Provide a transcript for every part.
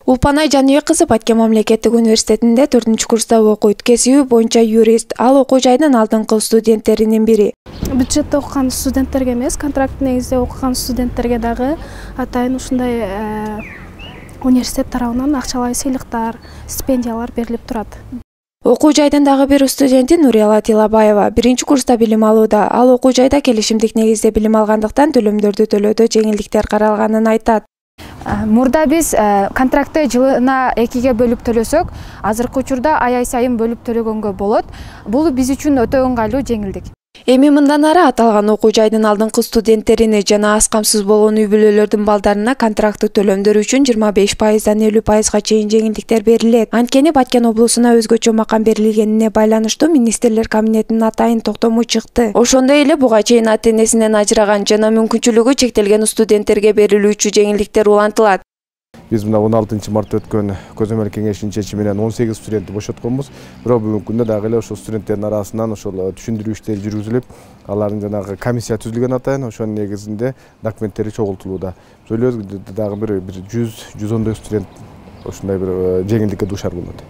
Улпанай Жаныбек кызы Баткен мамлекеттик университетинде 4-курста окуйт. Кесиби боюнча юрист. Ал окуу жайдын алдыңкы студенттеринин бири. Бюджетте окуган студенттерге эмес, контракт негизде окуган студенттерге дагы атайын ушундай университет тарабынан акчалай сыйлыктар, стипендиялар берилип турат. Окуу жайдын дагы бир студенти Нурияла Тилабаева 1-курста билим алууда. Ал окуу жайда келишимдик негизде билим алгандыктан төлөмдөрдү төлөөдө жеңилдиктер каралганын айтат. Мурда биз контрактты жылына 2-ге бөлүп төлөсөк, азыркы учурда ай сайын бөлүп төлөгөнгө болот. Бул биз үчүн өтө ыңгайлуу жеңилдик. Эми мындан ары аталган окуу жайдын алдыңкы студенттерине жана аз камсыз болгон үй-бүлөлөрдүн балдарына контракттык төлөмдөр үчүн 25%дан 50%га чейин жеңилдиктер берилет. Анткени Баткен облусуна өзгөчө макам берилгенине байланыштуу министрлер кабинетинин атайын токтому чыкты. Ошондой эле буга чейин ата-энесинен ажыраган жана мүмкүнчүлүгү чектелген студенттерге берилүүчү жеңилдиктер улантылат. Biz mına 16 Mart'ta ötkөн көзөмөл кеңештин чечими менен 18 студентти бошотконбуз. Бирок бүгүнкү күндө дагы эле ошол студенттердин арасынан ошол түшүндүрүү иштери жүргүзүлүп, алардын жанагы комиссия түзүлгөн атайын, ошонун негизинде документтери чогултулууда. Сөйлөбүз дагы бир 100-110 студент ошондой бир жеңилдикке дуушар болот.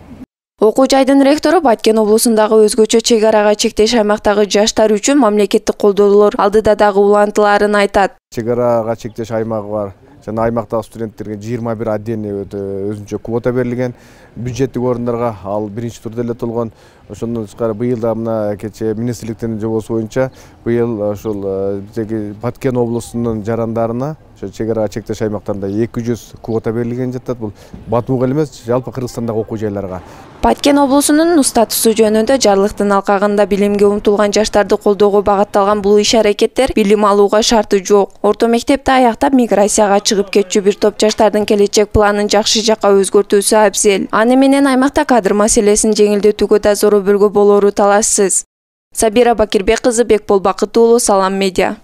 Окуу жайдын ректору Баткен облусундагы өзгөчө чек арага чектеш аймактагы жаштар үчүн мамлекеттик колдоолор алдыда дагы улантылаарын айтат. Чек арага чектеш аймагы бар. Жана аймактагы студенттерге 21 отдельный өзүнчө квота берилген. Бюджеттик орундарга ал биринчи турда эле толгон. Ошондон тышкары быйыл да мына кече министрликтин жобосу боюнча быйыл ошол биздеги Баткен облусунун жарандарына чек арага чектеш аймактарында 200 квота берилген жатат. Бул Батууга эмес, жалпы Кыргызстандагы окуу жайларга. Баткен облусунун статусу жөнүндө жарлыктын алкагында билимге умтулган жаштарды колдоого багытталган бул иш-аракеттер билим алууга шарты жок. Орто мектепти аяктап миграцияга чыгып кетчү бир топ жаштардын келечек планын жакшы жакка өзгөртүүсү абзел. Аны менен аймакта кадр маселесин жеңилдетүүгө да зор өбөлгө болору талашсыз. Сабира Бакирбек кызы, Бекбол Бакыт уулу, Салам Медиа.